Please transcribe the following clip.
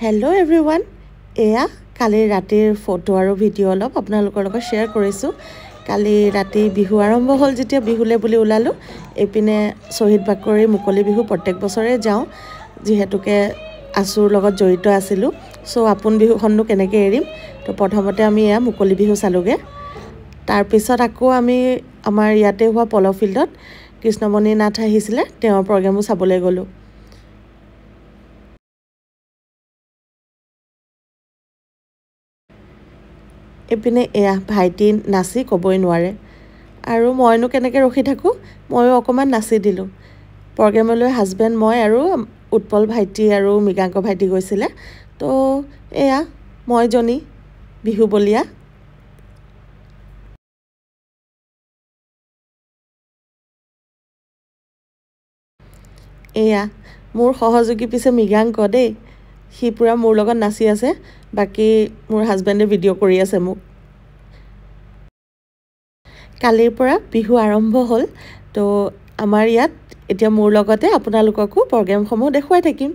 Hello' everyone, এয়া কালি ৰাতিৰ photo আৰু ভিডিঅ' অলপ আপোনালোকৰ লগত শ্বেয়াৰ কৰিছোঁ। কালি ৰাতি বিহু আৰম্ভ হ'ল, যেতিয়া বিহুলৈ বুলি ওলালোঁ। এইপিনে শ্বহীদ বাকৰি মুকলি বিহু প্ৰত্যেক বছৰে যাওঁ, যিহেতুকে আছুৰ লগত জড়িত আছিলোঁ। আপোন বিহুখননো কেনেকৈ এৰিম। তো প্ৰথমতে আমি এয়া মুকলি বিহু চালোগৈ। তাৰপিছত আকৌ আমি আমাৰ ইয়াতে হোৱা পল' ফিল্ডত কৃষ্ণমণি নাথ আহিছিলে, তেওঁৰ প্ৰগ্ৰেমো চাবলৈ গ'লোঁ। এইপিনে এয়া ভাইটি নাচি ক'বই নোৱাৰে, আৰু মইনো কেনেকৈ ৰখি থাকোঁ, ময়ো অকণমান নাচি দিলোঁ। প্ৰগ্ৰেমলৈ হাজবেণ্ড, মই আৰু উৎপল ভাইটি আৰু মৃগাংক ভাইটি গৈছিলে। তো এয়া মইজনী বিহু বলীয়া। এয়া মোৰ সহযোগী পিছে মৃগাংক দেই, সি পূৰা মোৰ লগত নাচি আছে, বাকী মোৰ হাজবেণ্ডে ভিডিঅ' কৰি আছে মোক। কালিৰ পৰা বিহু আৰম্ভ হ'ল। তো আমাৰ ইয়াত এতিয়া মোৰ লগতে আপোনালোককো প্ৰগ্ৰেমসমূহ দেখুৱাই থাকিম।